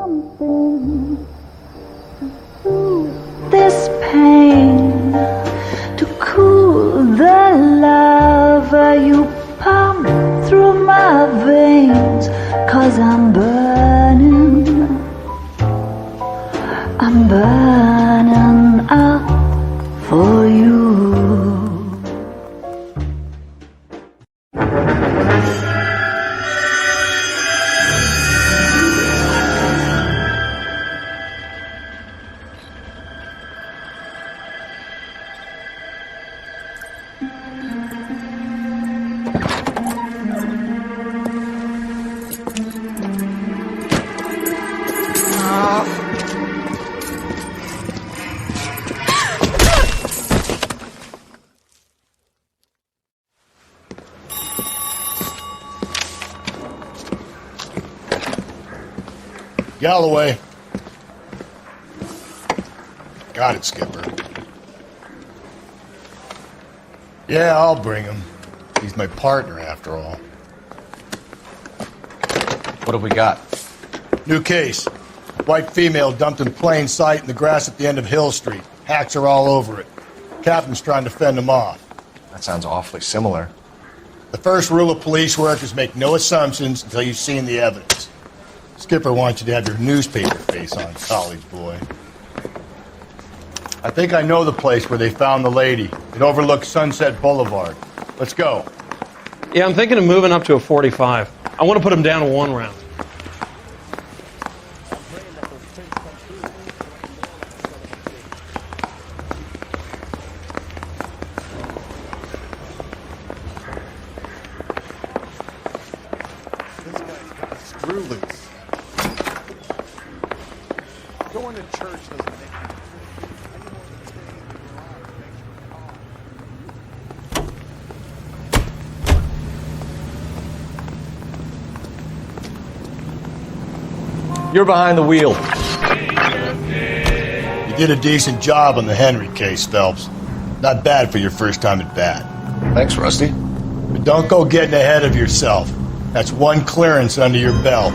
something to soothe this pain, to cool the lava you pump through my veins, 'cause I'm burning up for you. Galloway. Got it, Skipper. Yeah, I'll bring him. He's my partner, after all. What have we got? New case. White female dumped in plain sight in the grass at the end of Hill Street. Hacks are all over it. Captain's trying to fend them off. That sounds awfully similar. The first rule of police work is make no assumptions until you've seen the evidence. Skipper wants you to have your newspaper face on, college boy. I think I know the place where they found the lady. It overlooks Sunset Boulevard. Let's go. Yeah, I'm thinking of moving up to a 45. I want to put him down to 1 round. You're behind the wheel. You did a decent job on the Henry case, Phelps. Not bad for your first time at bat. Thanks, Rusty. But don't go getting ahead of yourself. That's 1 clearance under your belt.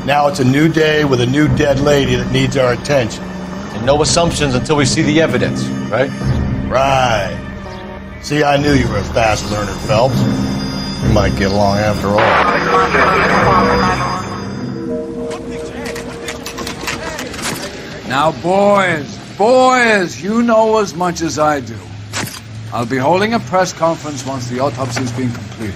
Now it's a new day with a new dead lady that needs our attention. And no assumptions until we see the evidence, right? Right. See, I knew you were a fast learner, Phelps. We might get along after all. Now, boys, you know as much as I do. I'll be holding a press conference once the autopsy's been completed.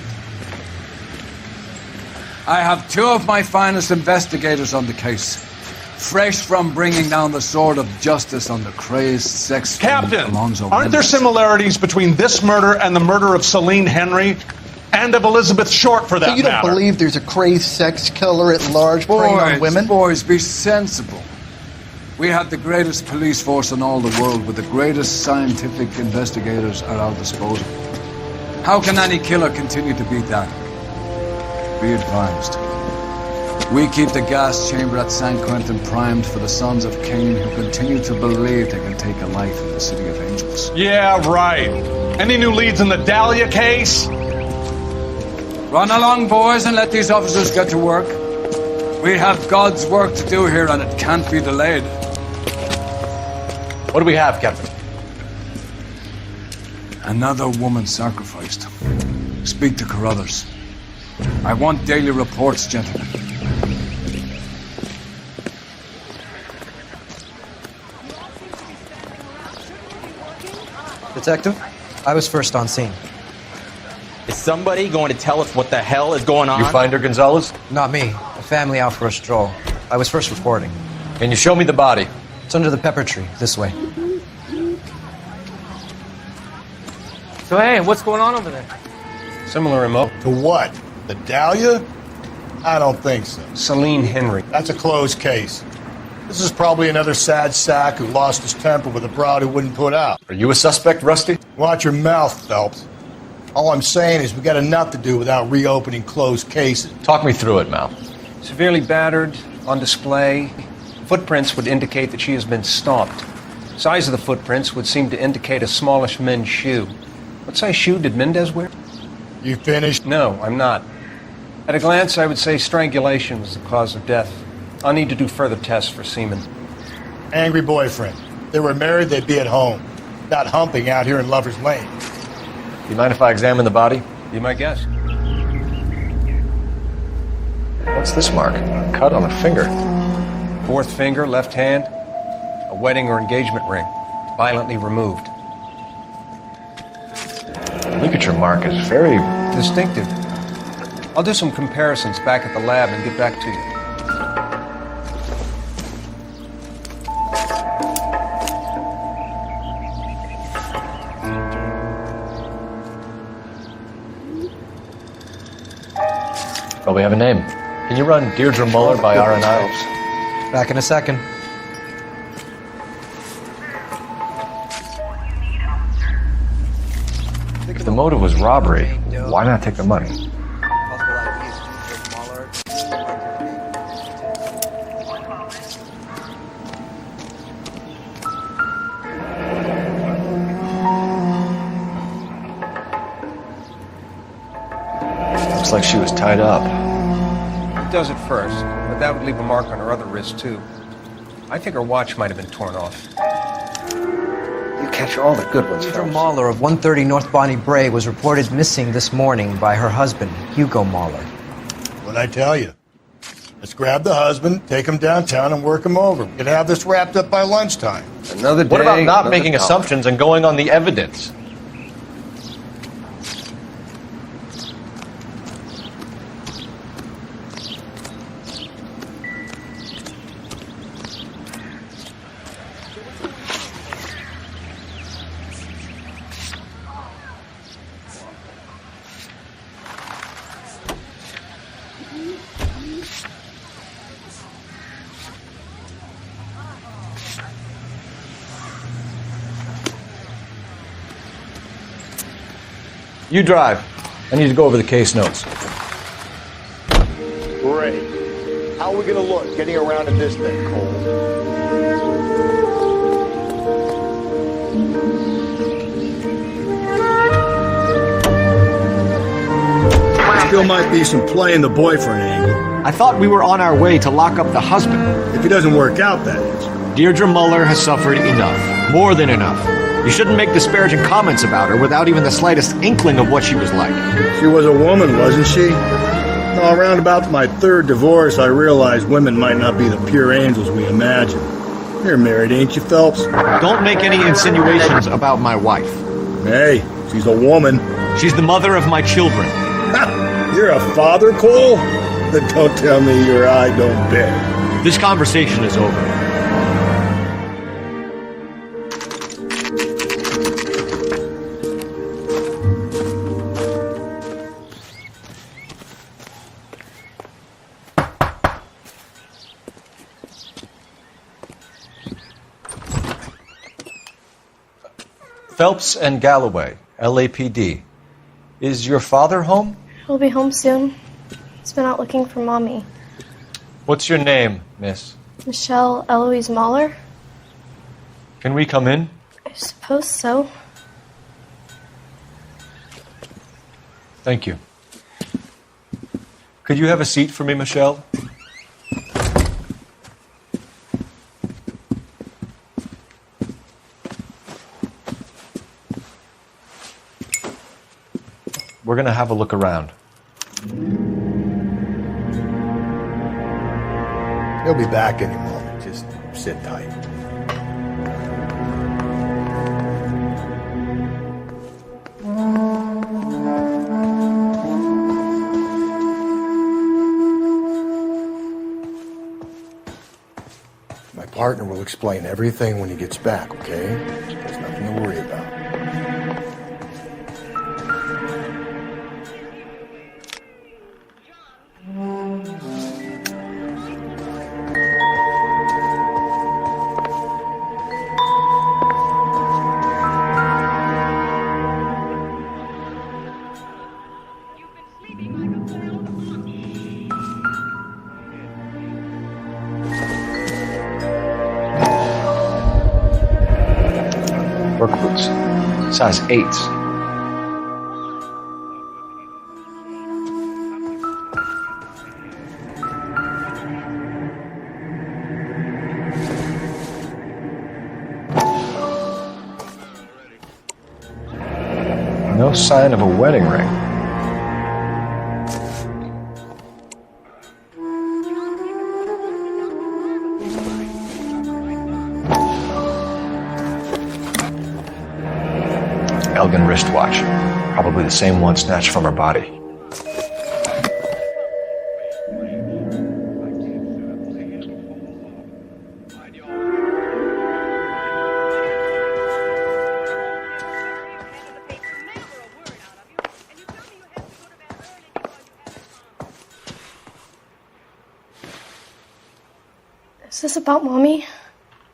I have 2 of my finest investigators on the case, fresh from bringing down the sword of justice on the crazed sex Captain, Alonzo aren't there Mendes. similarities between this murder and the murder of Celine Henry? And of Elizabeth Short, for that So you don't matter? believe there's a crazed sex killer at large preying on women? Boys, be sensible. We have the greatest police force in all the world with the greatest scientific investigators at our disposal. How can any killer continue to beat that? Be advised. We keep the gas chamber at San Quentin primed for the sons of Cain who continue to believe they can take a life in the City of Angels. Yeah, right. Any new leads in the Dahlia case? Run along, boys, and let these officers get to work. We have God's work to do here, and it can't be delayed. What do we have, Captain? Another woman sacrificed. Speak to Carruthers. I want daily reports, gentlemen. Detective, I was first on scene. Is somebody going to tell us what the hell is going on? You find her, Gonzalez? Not me. A family out for a stroll. I was first reporting. Can you show me the body? It's under the pepper tree, this way. So, hey, what's going on over there? Similar MO. To what? The Dahlia? I don't think so. Celine Henry. That's a closed case. This is probably another sad sack who lost his temper with a broad who wouldn't put out. Are you a suspect, Rusty? Watch your mouth, Phelps. All I'm saying is we got enough to do without reopening closed cases. Talk me through it, Mal. Severely battered, on display. Footprints would indicate that she has been stomped. Size of the footprints would seem to indicate a smallish men's shoe. What size shoe did Mendez wear? You finished? No, I'm not. At a glance, I would say strangulation was the cause of death. I'll need to do further tests for semen. Angry boyfriend. If they were married, they'd be at home. Not humping out here in Lover's Lane. You mind if I examine the body? Be my guest. What's this mark? A cut on a finger. Fourth finger, left hand. A wedding or engagement ring. Violently removed. The ligature mark is very distinctive. I'll do some comparisons back at the lab and get back to you. Well, we have a name. Can you run Deirdre Muller by RNI? Back in a second. If the motive was robbery, why not take the money? Looks like she was tied up. It does at first, but that would leave a mark on her other wrist, too. I think her watch might have been torn off. You catch all the good ones, Deirdre Mahler of 130 North Bonnie Bray was reported missing this morning by her husband, Hugo Mahler. What'd I tell you? Let's grab the husband, take him downtown, and work him over. We could have this wrapped up by lunchtime. Another day. What about not making assumptions and going on the evidence? You drive. I need to go over the case notes. Great. How are we gonna look getting around in this thing, Cole? Still might be some play in the boyfriend angle. I thought we were on our way to lock up the husband. If he doesn't work out, that is. Deirdre Muller has suffered enough. More than enough. You shouldn't make disparaging comments about her without even the slightest inkling of what she was like. She was a woman, wasn't she? No, around about my third divorce, I realized women might not be the pure angels we imagine. You're married, ain't you, Phelps? Don't make any insinuations about my wife. Hey, she's a woman. She's the mother of my children. You're a father, Cole? Then don't tell me your eye don't beg. This conversation is over. Phelps and Galloway, LAPD. Is your father home? He'll be home soon. He's been out looking for Mommy. What's your name, miss? Michelle Eloise Mahler? Can we come in? I suppose so. Thank you. Could you have a seat for me, Michelle? We're going to have a look around. He'll be back any moment. Just sit tight. My partner will explain everything when he gets back, okay? There's nothing to worry about. Work boots. Size 8s. No sign of a wedding ring. Elgin wristwatch. Probably the same one snatched from her body. Is this about Mommy?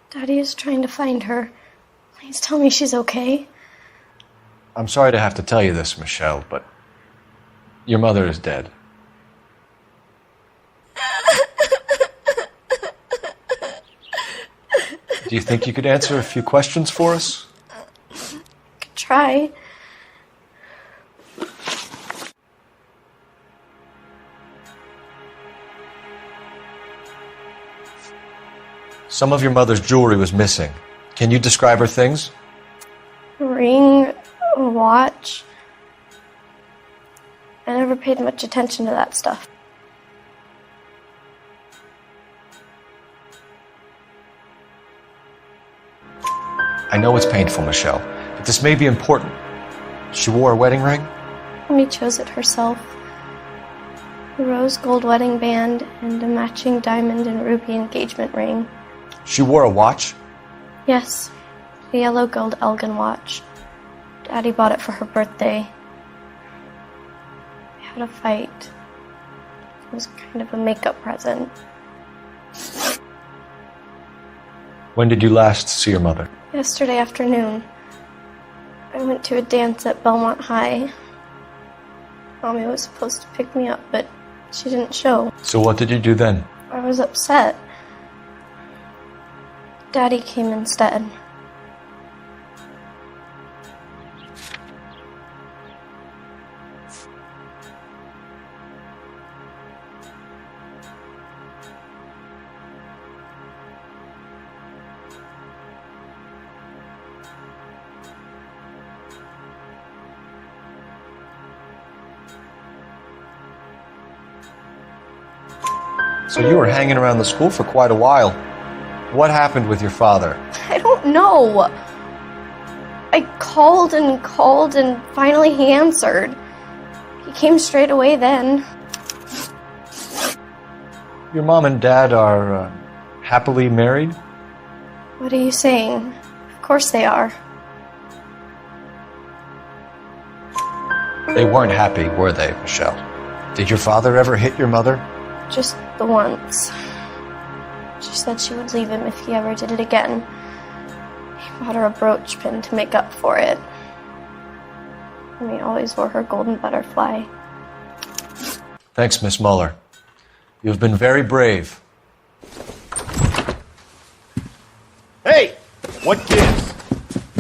Daddy is trying to find her. Please tell me she's okay. I'm sorry to have to tell you this, Michelle, but your mother is dead. Do you think you could answer a few questions for us? Could try. Some of your mother's jewelry was missing. Can you describe her things? A ring, a watch. I never paid much attention to that stuff. I know it's painful, Michelle, but this may be important. She wore a wedding ring? Mommy chose it herself. A rose gold wedding band and a matching diamond and ruby engagement ring. She wore a watch? Yes, a yellow gold Elgin watch. Daddy bought it for her birthday. We had a fight. It was kind of a makeup present. When did you last see your mother? Yesterday afternoon. I went to a dance at Belmont High. Mommy was supposed to pick me up, but she didn't show. So what did you do then? I was upset. Daddy came instead. So you were hanging around the school for quite a while. What happened with your father? I don't know. I called and finally he answered. He came straight away then. Your mom and dad are happily married? What are you saying? Of course they are. They weren't happy, were they, Michelle? Did your father ever hit your mother? Just the once. She said she would leave him if he ever did it again. He bought her a brooch pin to make up for it. And he always wore her golden butterfly. Thanks, Miss Muller. You've been very brave. Hey! What gives?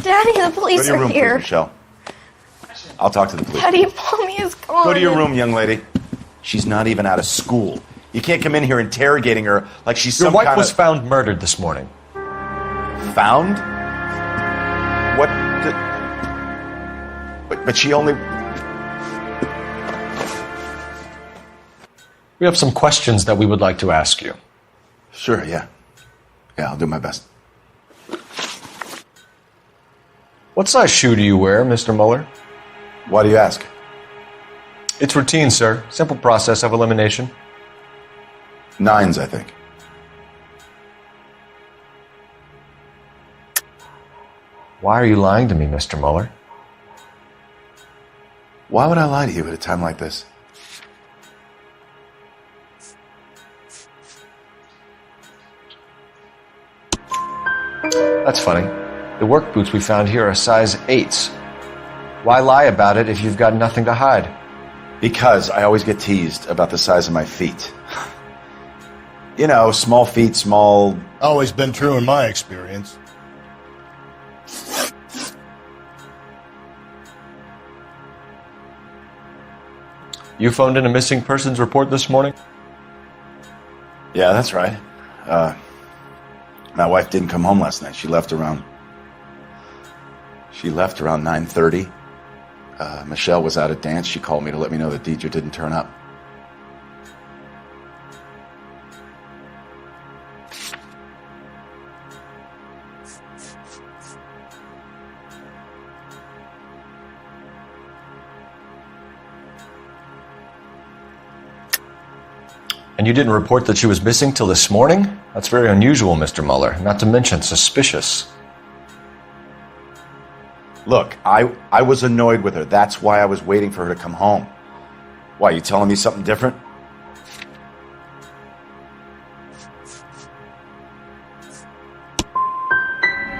Daddy, the police Go to your are room, here. please, Michelle. I'll talk to the police. Daddy, Mommy is gone. Go to your room, young lady. She's not even out of school. You can't come in here interrogating her like she's Your some wife kind was of... found murdered this morning. Found? What the... But she only... We have some questions that we would like to ask you. Sure, yeah. Yeah, I'll do my best. What size shoe do you wear, Mr. Muller? Why do you ask? It's routine, sir. Simple process of elimination. 9s, I think. Why are you lying to me, Mr. Muller? Why would I lie to you at a time like this? That's funny. The work boots we found here are size 8s. Why lie about it if you've got nothing to hide? Because I always get teased about the size of my feet. You know, small feet, small... Always been true in my experience. You phoned in a missing persons report this morning? Yeah, that's right. My wife didn't come home last night. She left around 9:30. Michelle was out at dance. She called me to let me know that Deidre didn't turn up. And you didn't report that she was missing till this morning? That's very unusual, Mr. Mueller, not to mention suspicious. Look, I was annoyed with her. That's why I was waiting for her to come home. Why, you telling me something different?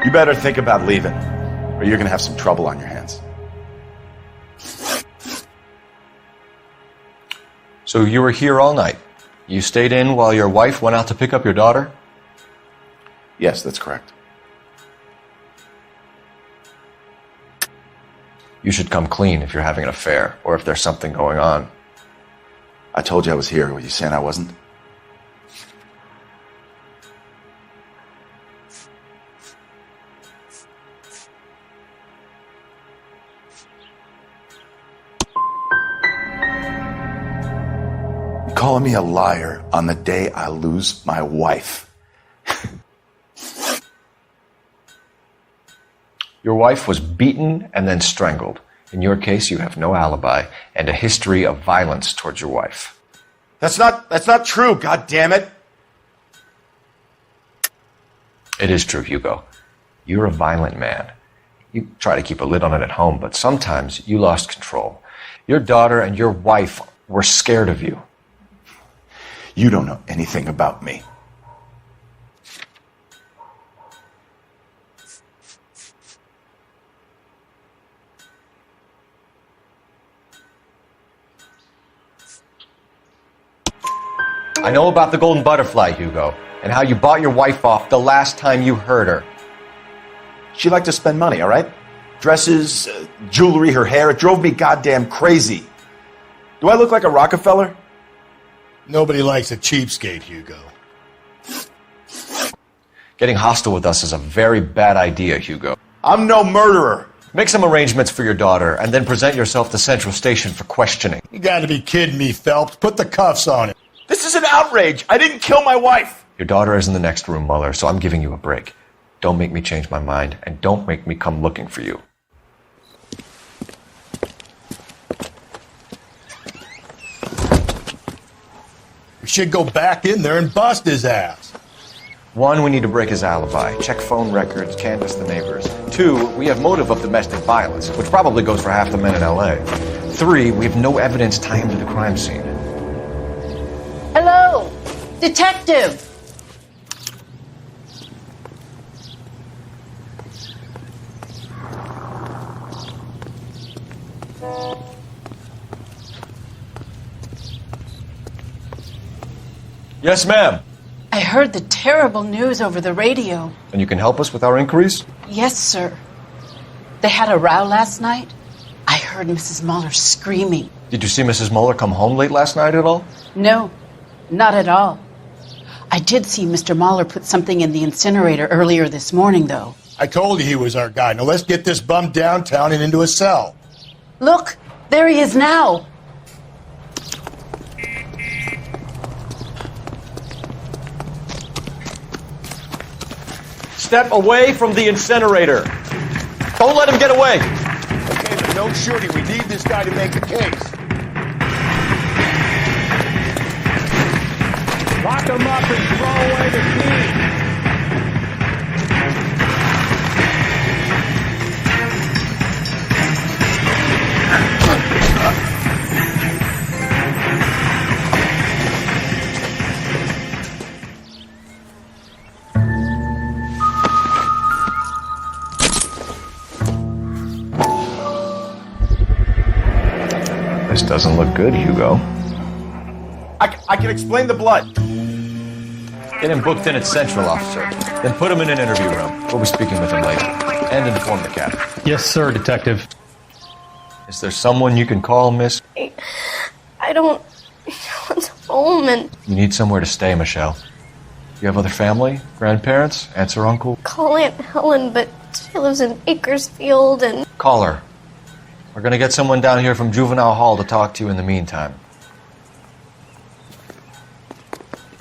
You better think about leaving, or you're gonna have some trouble on your hands. So you were here all night? You stayed in while your wife went out to pick up your daughter? Yes, that's correct. You should come clean if you're having an affair, or if there's something going on. I told you I was here. Were you saying I wasn't? Calling me a liar on the day I lose my wife. Your wife was beaten and then strangled. In your case, you have no alibi and a history of violence towards your wife. That's not true, God damn it. It is true, Hugo. You're a violent man. You try to keep a lid on it at home, but sometimes you lost control. Your daughter and your wife were scared of you. You don't know anything about me. I know about the golden butterfly, Hugo, and how you bought your wife off the last time you heard her. She liked to spend money, all right? Dresses, jewelry, her hair. It drove me goddamn crazy. Do I look like a Rockefeller? Nobody likes a cheapskate, Hugo. Getting hostile with us is a very bad idea, Hugo. I'm no murderer. Make some arrangements for your daughter, and then present yourself to Central Station for questioning. You gotta be kidding me, Phelps. Put the cuffs on him. This is an outrage. I didn't kill my wife. Your daughter is in the next room, Mueller, so I'm giving you a break. Don't make me change my mind, and don't make me come looking for you. We should go back in there and bust his ass. 1, we need to break his alibi. Check phone records, canvass the neighbors. 2, we have motive of domestic violence, which probably goes for half the men in LA. 3, we have no evidence tying him to the crime scene. Hello, detective. Yes, ma'am. I heard the terrible news over the radio. And you can help us with our inquiries? Yes, sir. They had a row last night. I heard Mrs. Mueller screaming. Did you see Mrs. Mueller come home late last night at all? No, not at all. I did see Mr. Mueller put something in the incinerator earlier this morning, though. I told you he was our guy. Now let's get this bum downtown and into a cell. Look, there he is now. Step away from the incinerator. Don't let him get away. Okay, but no shooting. We need this guy to make the case. Lock him up and throw away the key. This doesn't look good, Hugo. I can explain the blood. Get him booked in at Central, officer. Then put him in an interview room. We'll be speaking with him later. And inform the captain. Yes, sir, detective. Is there someone you can call, miss? I don't want to home and You need somewhere to stay, Michelle. You have other family? Grandparents? Aunts or uncle? call Aunt Helen, but she lives in Bakersfield and... Call her. We're going to get someone down here from Juvenile Hall to talk to you in the meantime.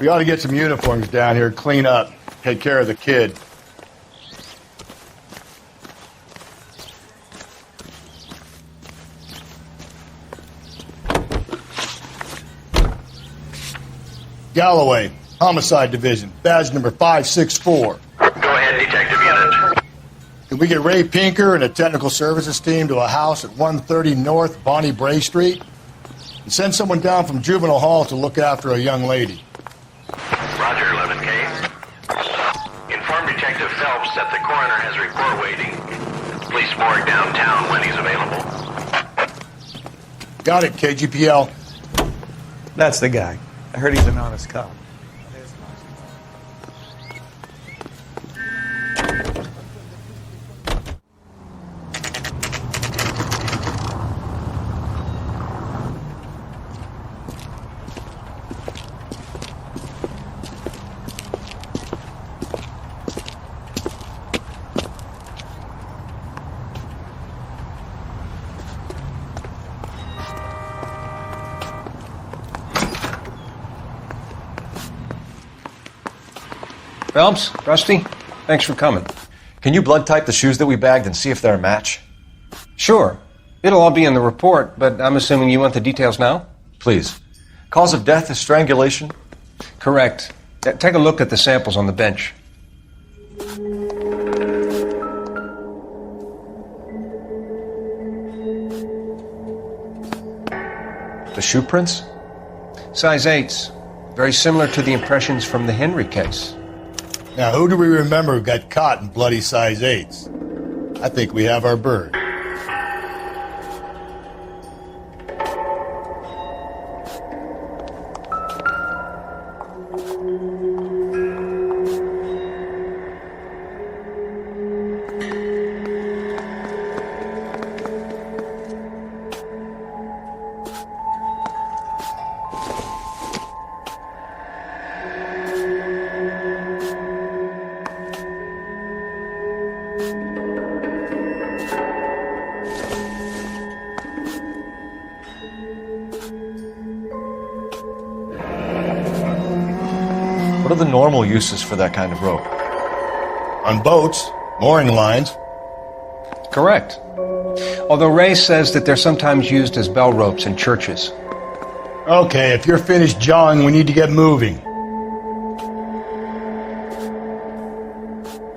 We ought to get some uniforms down here, clean up, take care of the kid. Galloway, Homicide Division, badge number 564. Go ahead, Detective Unit. Can we get Ray Pinker and a technical services team to a house at 130 North Bonnie Bray Street? And send someone down from Juvenile Hall to look after a young lady. Roger, 11K. Inform Detective Phelps that the coroner has report waiting. Police morgue downtown when he's available. Got it, KGPL. That's the guy. I heard he's an honest cop. Phelps, Rusty, thanks for coming. Can you blood type the shoes that we bagged and see if they're a match? Sure. It'll all be in the report, but I'm assuming you want the details now? Please. Cause of death is strangulation? Correct. Take a look at the samples on the bench. The shoe prints? Size 8s. Very similar to the impressions from the Henry case. Now, who do we remember got caught in bloody size 8s? I think we have our bird. What are the normal uses for that kind of rope? On boats, mooring lines. Correct. Although Ray says that they're sometimes used as bell ropes in churches. Okay, if you're finished jawing, we need to get moving.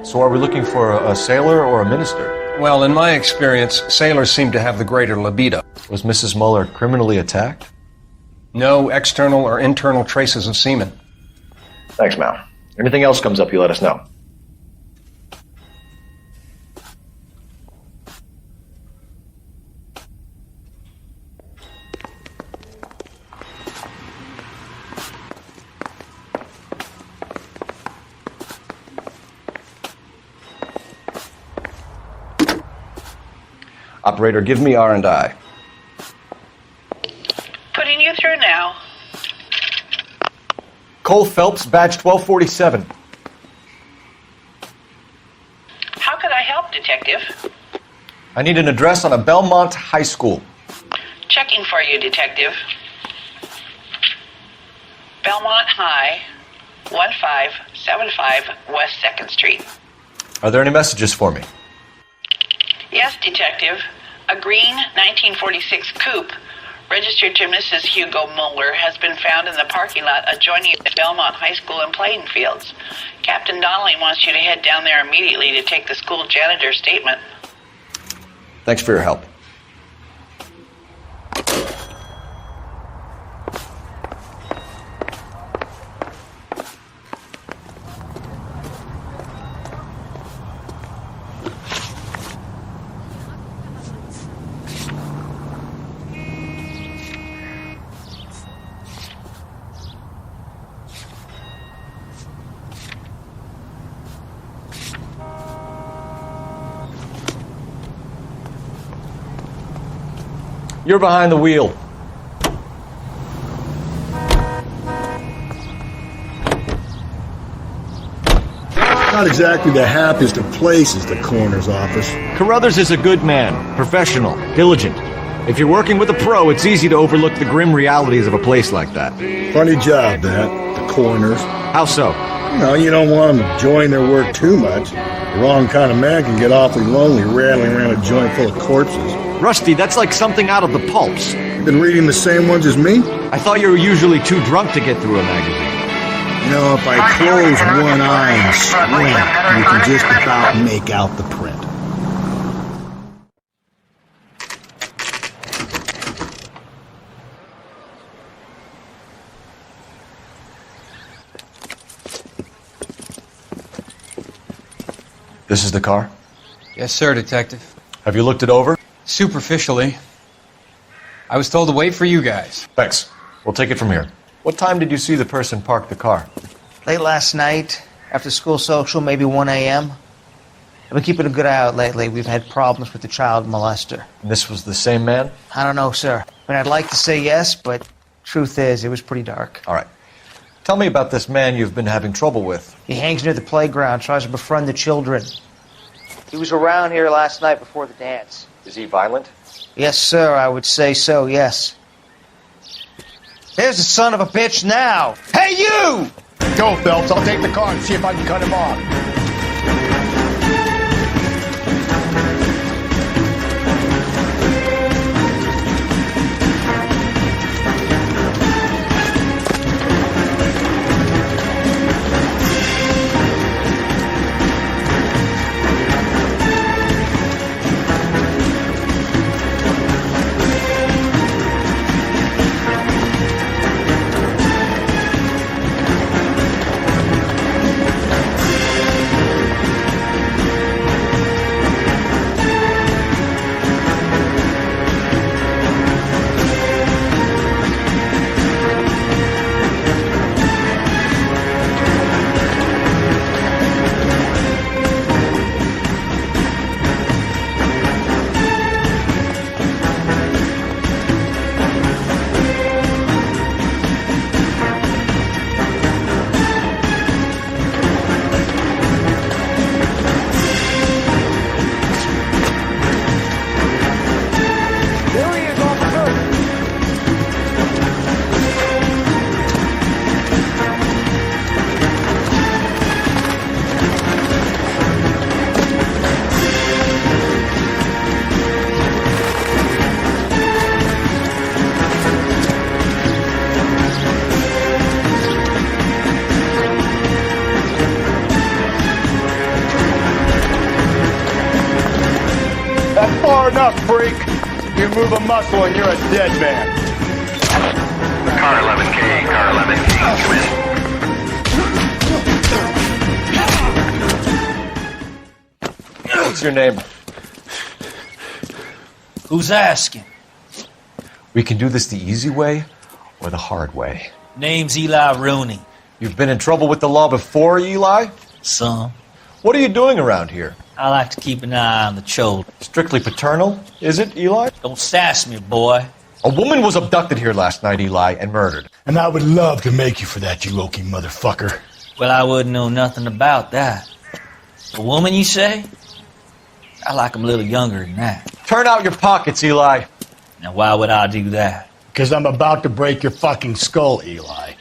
So are we looking for a sailor or a minister? Well, in my experience, sailors seem to have the greater libido. Was Mrs. Muller criminally attacked? No external or internal traces of semen. Thanks, Mal. Anything else comes up, you let us know. Operator, give me R&I. Putting you through now. Cole Phelps, badge 1247. How could I help, Detective? I need an address on a Belmont High School. Checking for you, Detective. Belmont High, 1575 West 2nd Street. Are there any messages for me? Yes, Detective. A green 1946 coupe registered to Mrs. Hugo Muller has been found in the parking lot adjoining the Belmont High School and playing fields. Captain Donnelly wants you to head down there immediately to take the school janitor's statement. Thanks for your help. You're behind the wheel. Not exactly the happiest of places, the coroner's office. Carruthers is a good man, professional, diligent. If you're working with a pro, it's easy to overlook the grim realities of a place like that. Funny job, that, the coroner's. How so? No, you don't want them enjoying their work too much. The wrong kind of man can get awfully lonely rattling around a joint full of corpses. Rusty, that's like something out of the pulps. You been reading the same ones as me? I thought you were usually too drunk to get through a magazine. You know, if I close one eye and squint, you can just about make out the print. This is the car? Yes, sir, Detective. Have you looked it over? Superficially. I was told to wait for you guys. Thanks. We'll take it from here. What time did you see the person park the car? Late last night, after school social, maybe 1 a.m. I've been keeping a good eye out lately. We've had problems with the child molester. And this was the same man? I don't know, sir. I mean, I'd like to say yes, but truth is, it was pretty dark. All right. Tell me about this man you've been having trouble with. He hangs near the playground, tries to befriend the children. He was around here last night before the dance. Is he violent? Yes, sir, I would say so, yes. There's the son of a bitch now. Hey, you! Go, Phelps. I'll take the car and see if I can cut him off. Enough, freak. You move a muscle and you're a dead man. Car 11K, car 11K, come in. What's your name? Who's asking? We can do this the easy way or the hard way. Name's Eli Rooney. You've been in trouble with the law before, Eli? Some. What are you doing around here? I like to keep an eye on the children. Strictly paternal, is it, Eli? Don't sass me, boy. A woman was abducted here last night, Eli, and murdered. And I would love to make you for that, you low-key motherfucker. Well, I wouldn't know nothing about that. A woman, you say? I like 'em a little younger than that. Turn out your pockets, Eli. Now, why would I do that? Because I'm about to break your fucking skull, Eli.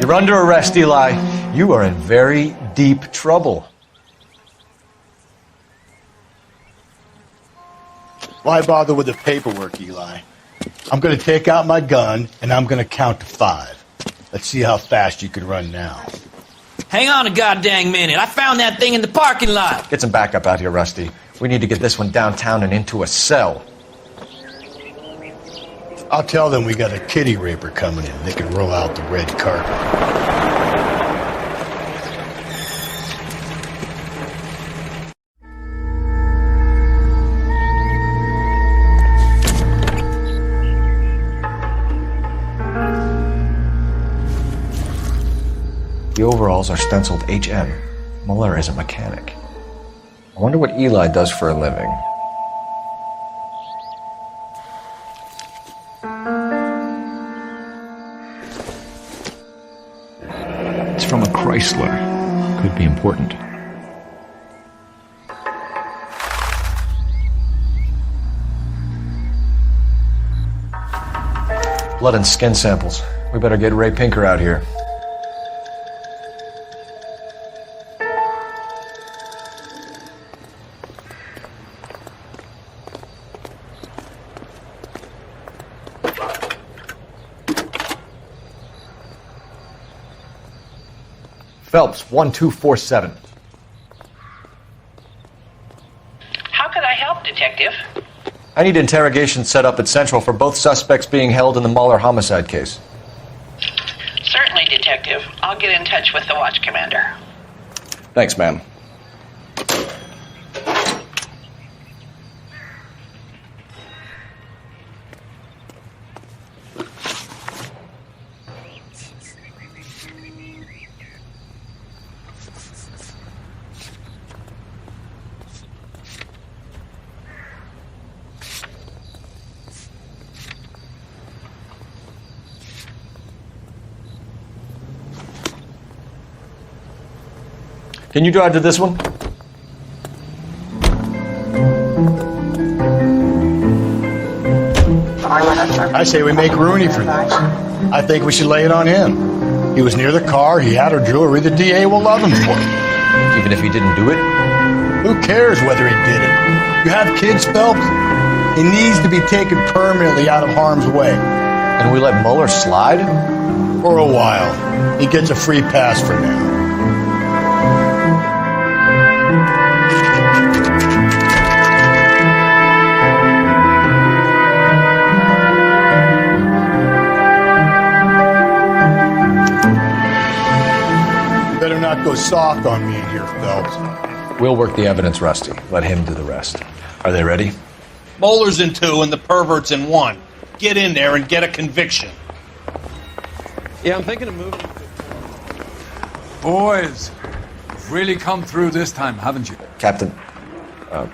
You're under arrest, Eli. You are in very deep trouble. Why bother with the paperwork, Eli? I'm going to take out my gun, and I'm going to count to 5. Let's see how fast you can run now. Hang on a goddamn minute. I found that thing in the parking lot. Get some backup out here, Rusty. We need to get this one downtown and into a cell. I'll tell them we got a kitty raper coming in. They can roll out the red carpet. The overalls are stenciled HM. Muller is a mechanic. I wonder what Eli does for a living. from a Chrysler. Could be important. Blood and skin samples. We better get Ray Pinker out here. Phelps, 1247. How could I help, Detective? I need interrogation set up at Central for both suspects being held in the Mahler homicide case. Certainly, Detective. I'll get in touch with the watch commander. Thanks, ma'am. Can you drive to this one? I say we make Rooney for this. I think we should lay it on him. He was near the car, he had her jewelry, the DA will love him for it. Even if he didn't do it? Who cares whether he did it? You have kids, Phelps? He needs to be taken permanently out of harm's way. And we let Mueller slide? For a while. He gets a free pass for now. Better not go soft on me in here, Phelps. We'll work the evidence, Rusty. Let him do the rest. Are they ready? Moeller's in 2 and the pervert's in 1. Get in there and get a conviction. Yeah, I'm thinking of moving. Boys, you've really come through this time, haven't you? Captain,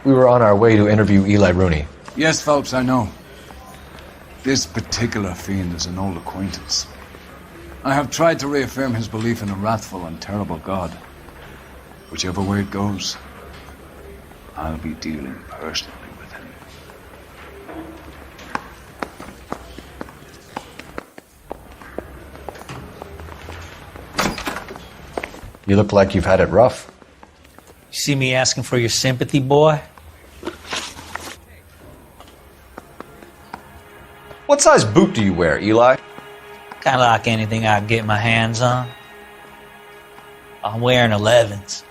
we were on our way to interview Eli Rooney. Yes, Phelps, I know. This particular fiend is an old acquaintance. I have tried to reaffirm his belief in a wrathful and terrible God. Whichever way it goes, I'll be dealing personally with him. You look like you've had it rough. You see me asking for your sympathy, boy? What size boot do you wear, Eli? Kind of like anything I can get my hands on. I'm wearing 11s.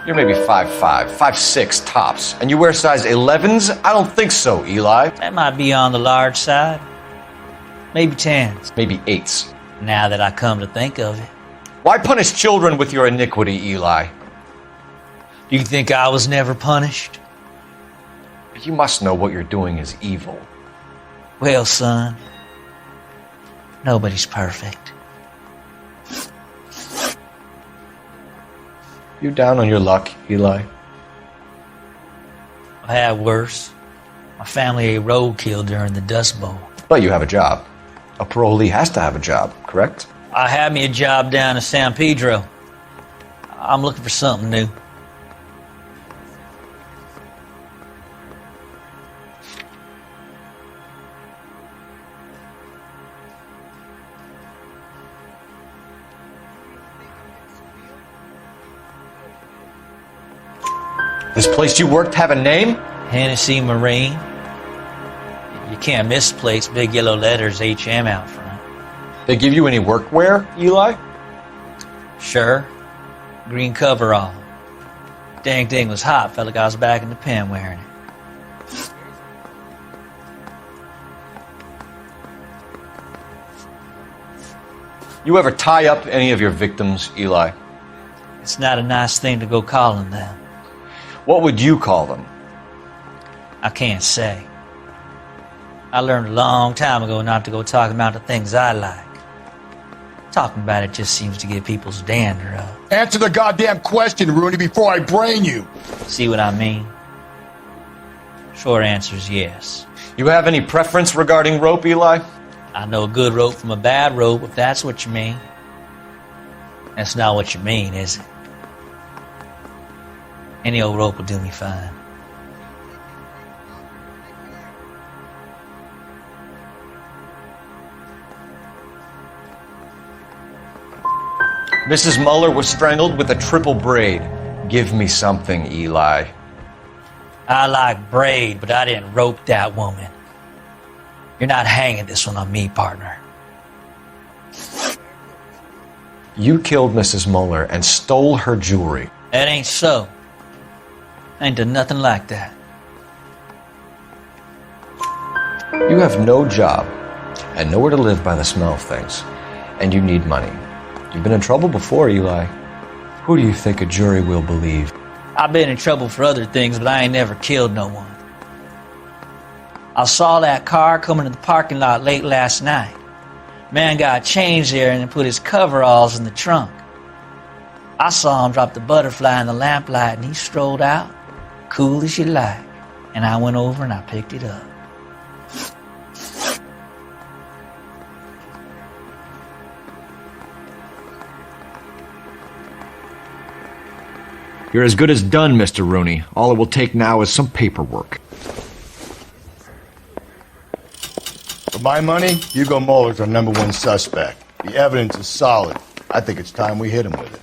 You're maybe 5'5", 5'6", tops. And you wear size 11s? I don't think so, Eli. That might be on the large side. Maybe 10s. Maybe 8s. Now that I come to think of it. Why punish children with your iniquity, Eli? Do you think I was never punished? You must know what you're doing is evil. Well, son, nobody's perfect. You down on your luck, Eli? I had worse. My family ate roadkill during the Dust Bowl. But you have a job. A parolee has to have a job, correct? I had me a job down in San Pedro. I'm looking for something new. This place you worked have a name? Hennessy Marine. You can't miss the place. Big yellow letters, HM out front. They give you any workwear, Eli? Sure. Green coverall. Dang thing was hot. Felt like I was back in the pen wearing it. You ever tie up any of your victims, Eli? It's not a nice thing to go calling them. What would you call them? I can't say. I learned a long time ago not to go talking about the things I like. Talking about it just seems to get people's dander up. Answer the goddamn question, Rooney, before I brain you. See what I mean? Short answer is yes. You have any preference regarding rope, Eli? I know a good rope from a bad rope, if that's what you mean. That's not what you mean, is it? Any old rope will do me fine. Mrs. Muller was strangled with a triple braid. Give me something, Eli. I like braid, but I didn't rope that woman. You're not hanging this one on me, partner. You killed Mrs. Muller and stole her jewelry. That ain't so. I ain't done nothing like that. You have no job and nowhere to live by the smell of things, and you need money. You've been in trouble before, Eli. Who do you think a jury will believe? I've been in trouble for other things, but I ain't never killed no one. I saw that car coming to the parking lot late last night. Man got changed there and then put his coveralls in the trunk. I saw him drop the butterfly in the lamplight and he strolled out, cool as you like. And I went over and I picked it up. You're as good as done, Mr. Rooney. All it will take now is some paperwork. For my money, Hugo Muller's our #1 suspect. The evidence is solid. I think it's time we hit him with it.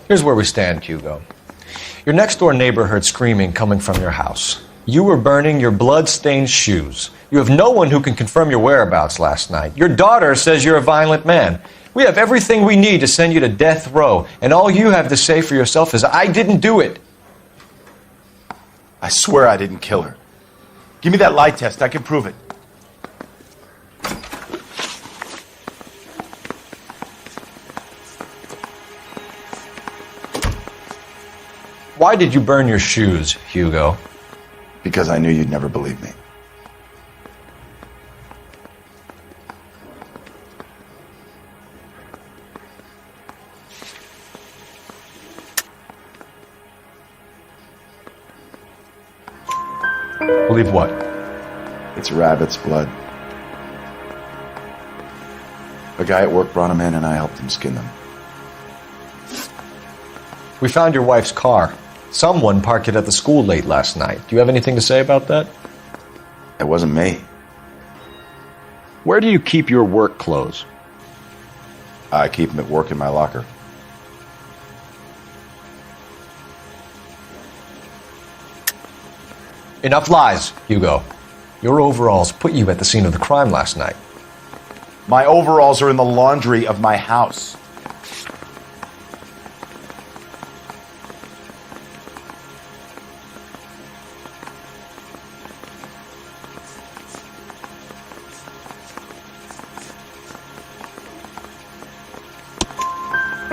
Here's where we stand, Hugo. Your next-door neighbor heard screaming coming from your house. You were burning your blood-stained shoes. You have no one who can confirm your whereabouts last night. Your daughter says you're a violent man. We have everything we need to send you to death row, and all you have to say for yourself is, I didn't do it. I swear I didn't kill her. Give me that lie test. I can prove it. Why did you burn your shoes, Hugo? Because I knew you'd never believe me. Believe what? It's rabbit's blood. A guy at work brought them in and I helped him skin them. We found your wife's car. Someone parked it at the school late last night. Do you have anything to say about that? It wasn't me. Where do you keep your work clothes? I keep them at work in my locker. Enough lies, Hugo. Your overalls put you at the scene of the crime last night. My overalls are in the laundry of my house.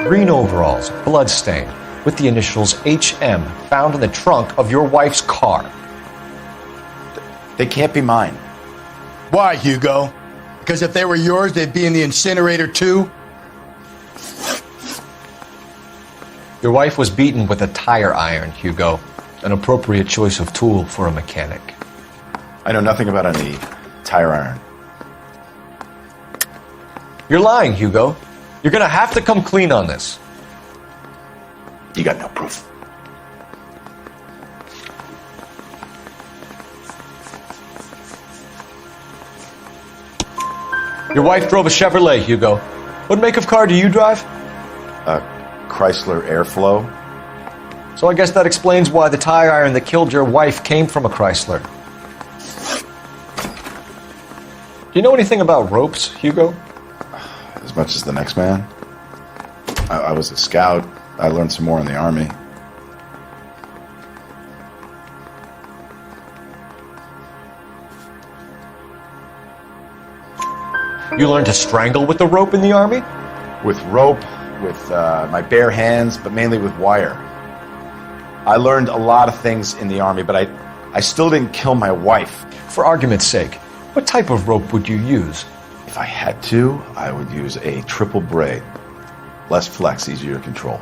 Green overalls, bloodstained, with the initials HM found in the trunk of your wife's car. They can't be mine. Why, Hugo? Because if they were yours, they'd be in the incinerator too? Your wife was beaten with a tire iron, Hugo. An appropriate choice of tool for a mechanic. I know nothing about any tire iron. You're lying, Hugo. You're gonna have to come clean on this. You got no proof. Your wife drove a Chevrolet, Hugo. What make of car do you drive? A Chrysler Airflow. So I guess that explains why the tire iron that killed your wife came from a Chrysler. Do you know anything about ropes, Hugo? As much as the next man. I was a scout. I learned some more in the army. You learned to strangle with the rope in the army? With rope, with my bare hands, but mainly with wire. I learned a lot of things in the army, but I still didn't kill my wife. For argument's sake, what type of rope would you use? If I had to, I would use a triple braid. Less flex, easier to control.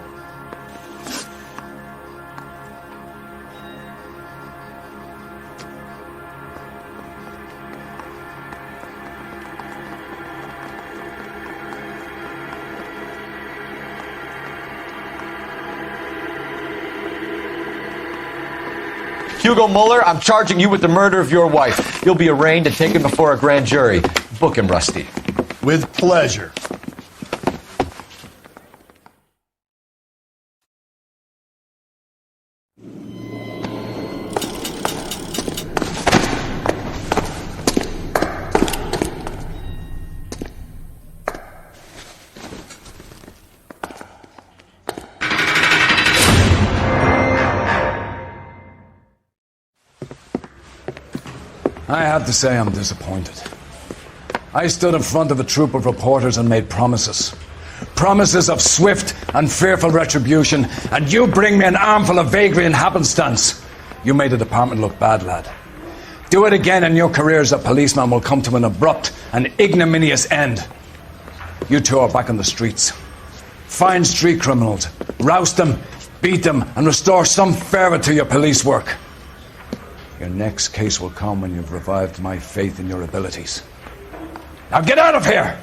Hugo Muller, I'm charging you with the murder of your wife. You'll be arraigned and taken before a grand jury. Book him, Rusty. With pleasure. I have to say I'm disappointed. I stood in front of a troop of reporters and made promises. Promises of swift and fearful retribution, and you bring me an armful of vagary and happenstance. You made the department look bad, lad. Do it again and your career as a policeman will come to an abrupt and ignominious end. You two are back on the streets. Find street criminals, roust them, beat them, and restore some fervour to your police work. Your next case will come when you've revived my faith in your abilities. Now get out of here!